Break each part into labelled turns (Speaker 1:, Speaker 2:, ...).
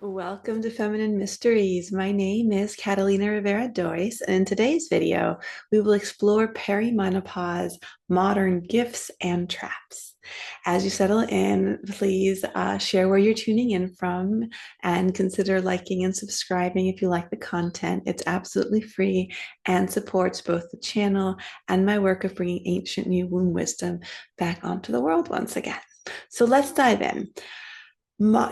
Speaker 1: Welcome to Feminine Mysteries. My name is Catalina Rivera Dois, and in today's video, we will explore perimenopause, modern gifts and traps. As you settle in, please share where you're tuning in from and consider liking and subscribing if you like the content. It's absolutely free and supports both the channel and my work of bringing ancient new womb wisdom back onto the world once again. So let's dive in.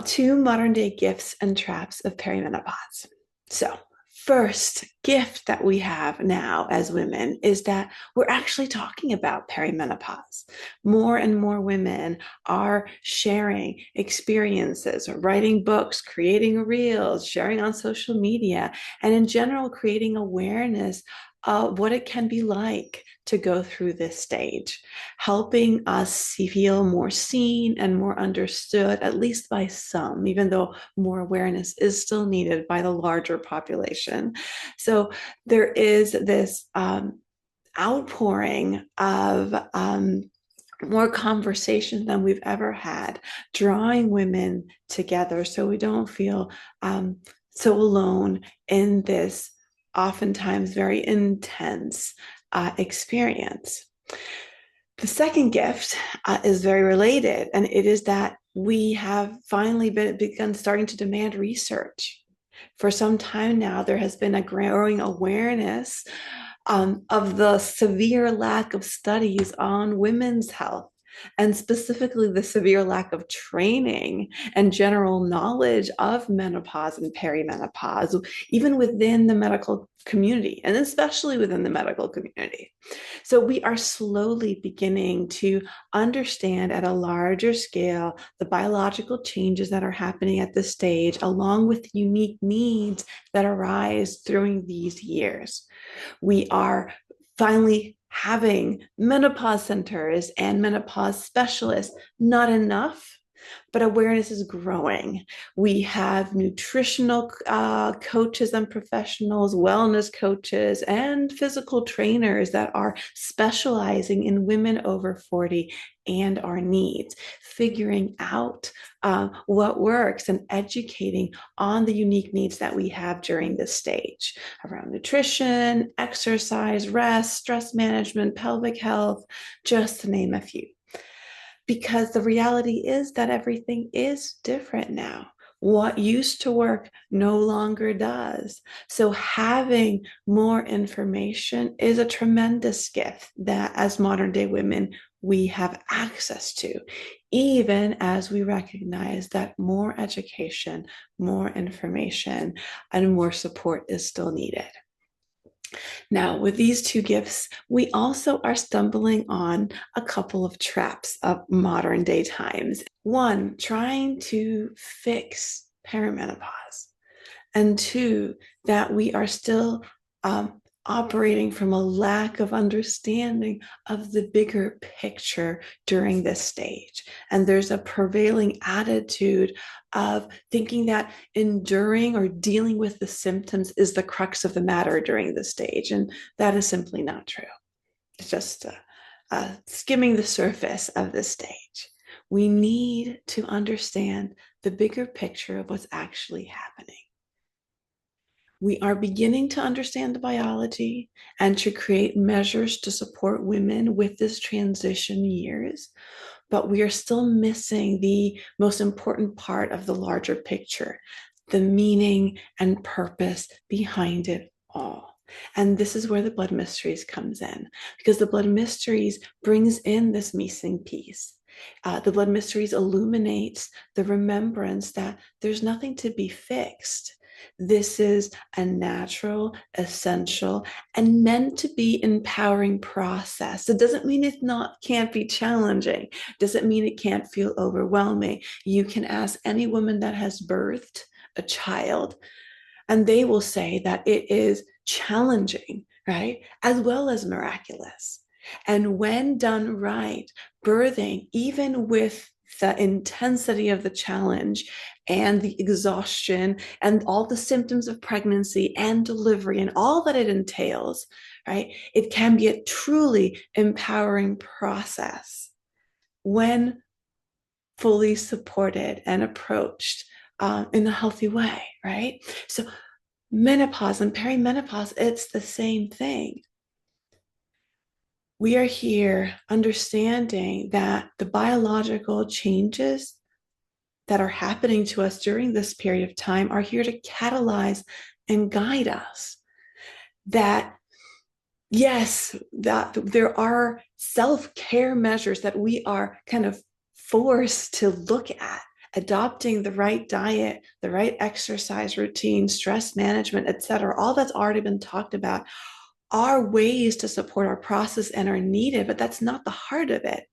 Speaker 1: Two modern day gifts and traps of perimenopause. So, first gift that we have now as women is that we're actually talking about perimenopause. More and more women are sharing experiences, writing books, creating reels, sharing on social media, and in general, creating awareness of what it can be like to go through this stage, helping us feel more seen and more understood, at least by some, even though more awareness is still needed by the larger population. So there is this outpouring of more conversation than we've ever had, drawing women together so we don't feel so alone in this oftentimes very intense experience. The second gift is very related, and it is that we have finally begun starting to demand research. For some time now, there has been a growing awareness of the severe lack of studies on women's health, and specifically the severe lack of training and general knowledge of menopause and perimenopause, even within the medical community, and especially within the medical community. So we are slowly beginning to understand at a larger scale the biological changes that are happening at this stage, along with unique needs that arise during these years. We are finally having menopause centers and menopause specialists. Not enough, but awareness is growing. We have nutritional coaches and professionals, wellness coaches, and physical trainers that are specializing in women over 40 and our needs, figuring out what works and educating on the unique needs that we have during this stage around nutrition, exercise, rest, stress management, pelvic health, just to name a few. Because the reality is that everything is different now. What used to work no longer does. So having more information is a tremendous gift that as modern day women, we have access to, even as we recognize that more education, more information, and more support is still needed. Now, with these two gifts, we also are stumbling on a couple of traps of modern day times. One, trying to fix perimenopause, and two, that we are still operating from a lack of understanding of the bigger picture during this stage. And there's a prevailing attitude of thinking that enduring or dealing with the symptoms is the crux of the matter during this stage. And that is simply not true. It's just skimming the surface of this stage. We need to understand the bigger picture of what's actually happening. We are beginning to understand the biology and to create measures to support women with this transition years, but we are still missing the most important part of the larger picture, the meaning and purpose behind it all. And this is where the blood mysteries comes in, because the blood mysteries brings in this missing piece. The blood mysteries illuminates the remembrance that there's nothing to be fixed. This is a natural, essential, and meant to be empowering process. It doesn't mean it can't be challenging. Doesn't mean it can't feel overwhelming. You can ask any woman that has birthed a child, and they will say that it is challenging, right? As well as miraculous. And when done right, birthing, even with the intensity of the challenge and the exhaustion and all the symptoms of pregnancy and delivery and all that it entails, right? It can be a truly empowering process when fully supported and approached in a healthy way, right? So menopause and perimenopause, it's the same thing. We are here understanding that the biological changes that are happening to us during this period of time are here to catalyze and guide us. That yes, that there are self-care measures that we are kind of forced to look at, adopting the right diet, the right exercise routine, stress management, etc. All that's already been talked about are ways to support our process and are needed, but that's not the heart of it.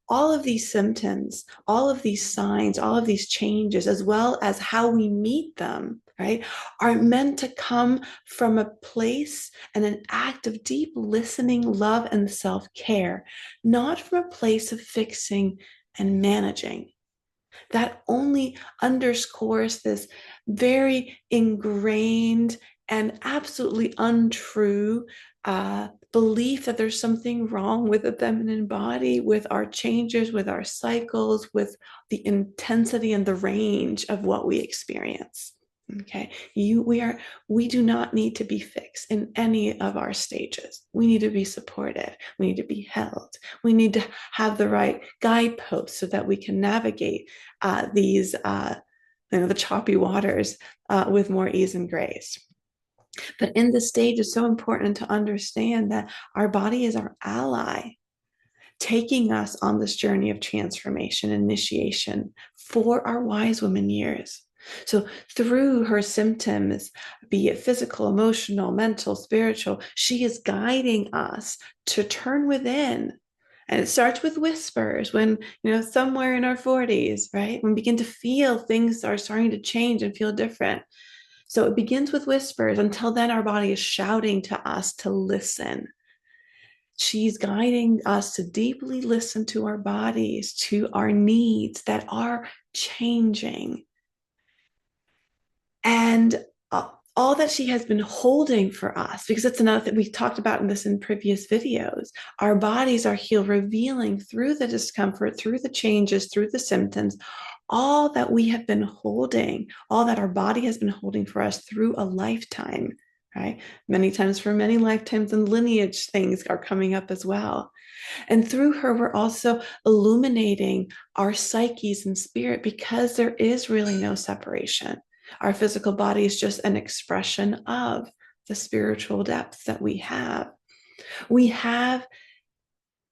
Speaker 1: All of these symptoms, all of these signs, all of these changes, as well as how we meet them, right, are meant to come from a place and an act of deep listening, love, and self care, not from a place of fixing and managing. That only underscores this very ingrained and absolutely untrue belief that there's something wrong with the feminine body, with our changes, with our cycles, with the intensity and the range of what we experience. Okay, we do not need to be fixed in any of our stages. We need to be supported. We need to be held. We need to have the right guideposts so that we can navigate these the choppy waters with more ease and grace. But in this stage, it's so important to understand that our body is our ally, taking us on this journey of transformation, initiation for our wise woman years. So through her symptoms, be it physical, emotional, mental, spiritual, she is guiding us to turn within. And it starts with whispers when, somewhere in our 40s, right? When we begin to feel things are starting to change and feel different. So it begins with whispers. Until then, our body is shouting to us to listen. She's guiding us to deeply listen to our bodies, to our needs that are changing. And all that she has been holding for us, because it's another thing we talked about in previous videos. Our bodies are healed, revealing through the discomfort, through the changes, through the symptoms, all that we have been holding, all that our body has been holding for us through a lifetime, right? Many times for many lifetimes, and lineage things are coming up as well. And through her, we're also illuminating our psyches and spirit, because there is really no separation. Our physical body is just an expression of the spiritual depth that we have.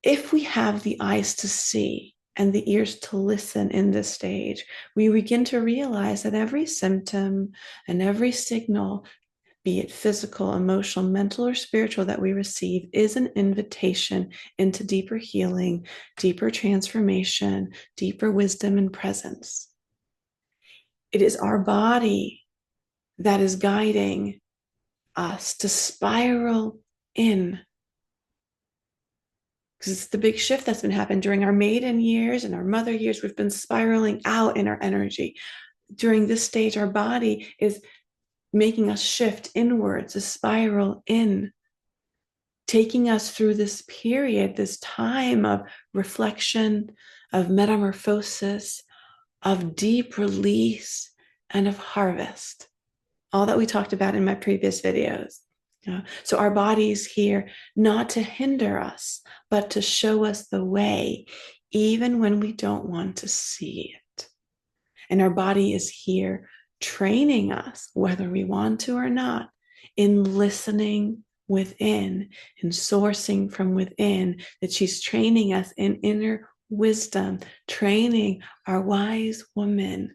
Speaker 1: If we have the eyes to see and the ears to listen in this stage, we begin to realize that every symptom and every signal, be it physical, emotional, mental, or spiritual, that we receive is an invitation into deeper healing, deeper transformation, deeper wisdom and presence. It is our body that is guiding us to spiral in. Because it's the big shift that's been happening during our maiden years and our mother years. We've been spiraling out in our energy. During this stage, our body is making us shift inwards, a spiral in, taking us through this period, this time of reflection, of metamorphosis, of deep release, and of harvest. All that we talked about in my previous videos. So our body's here not to hinder us, but to show us the way, even when we don't want to see it. And our body is here training us, whether we want to or not, in listening within, in sourcing from within, that she's training us in inner wisdom, training our wise woman.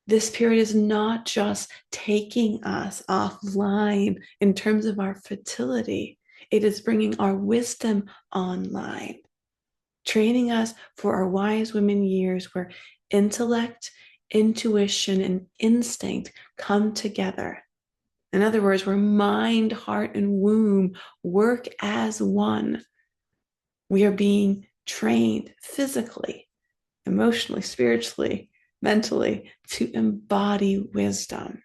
Speaker 1: This period is not just taking us offline in terms of our fertility. It is bringing our wisdom online, training us for our wise women years where intellect, intuition, and instinct come together. In other words, where mind, heart, and womb work as one. We are being trained physically, emotionally, spiritually, mentally, to embody wisdom.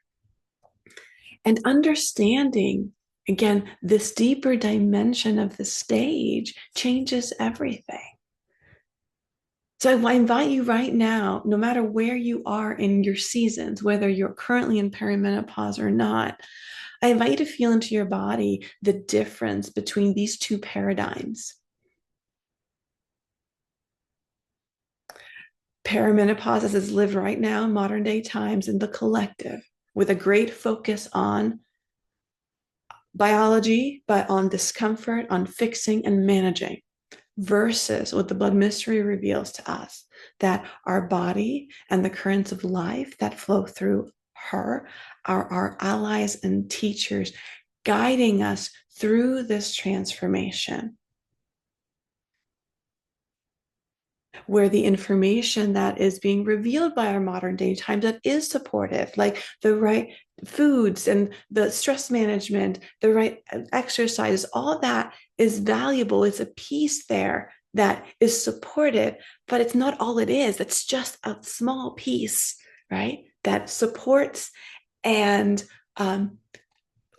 Speaker 1: And understanding, again, this deeper dimension of the stage changes everything. So I invite you right now, no matter where you are in your seasons, whether you're currently in perimenopause or not, I invite you to feel into your body the difference between these two paradigms. Perimenopause as it's lived right now in modern day times in the collective, with a great focus on biology, but on discomfort, on fixing and managing, versus what the blood mystery reveals to us, that our body and the currents of life that flow through her are our allies and teachers, guiding us through this transformation, where the information that is being revealed by our modern day times that is supportive, like the right foods and the stress management, the right exercise, all of that is valuable. It's a piece there that is supported, but it's not all it is. It's just a small piece, right? That supports and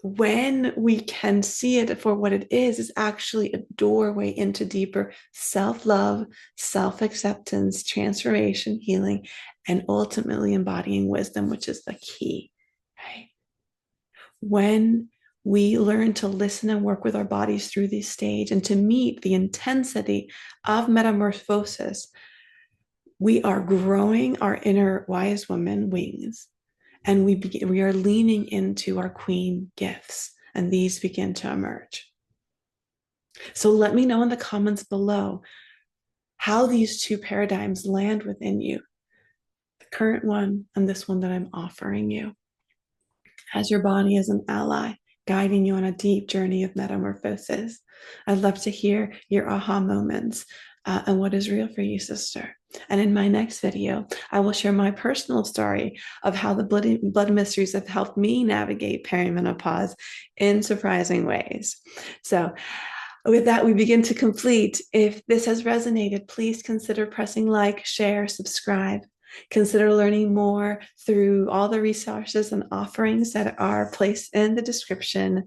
Speaker 1: when we can see it for what it is actually a doorway into deeper self-love, self-acceptance, transformation, healing, and ultimately embodying wisdom, which is the key, right? When we learn to listen and work with our bodies through this stage and to meet the intensity of metamorphosis, we are growing our inner wise woman wings, and we are leaning into our queen gifts, and these begin to emerge. So let me know in the comments below how these two paradigms land within you, the current one and this one that I'm offering you, as your body as an ally guiding you on a deep journey of metamorphosis. I'd love to hear your aha moments and what is real for you, sister. And in my next video, I will share my personal story of how the blood mysteries have helped me navigate perimenopause in surprising ways. So with that, we begin to complete. If this has resonated, please consider pressing like, share, subscribe. Consider learning more through all the resources and offerings that are placed in the description.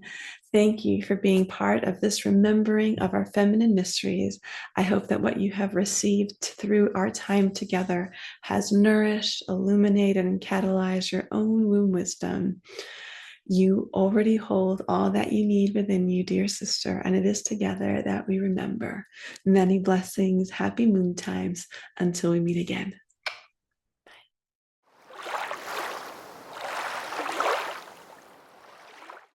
Speaker 1: Thank you for being part of this remembering of our feminine mysteries. I hope that what you have received through our time together has nourished, illuminated, and catalyzed your own womb wisdom. You already hold all that you need within you, dear sister, and it is together that we remember. Many blessings, happy moon times, until we meet again.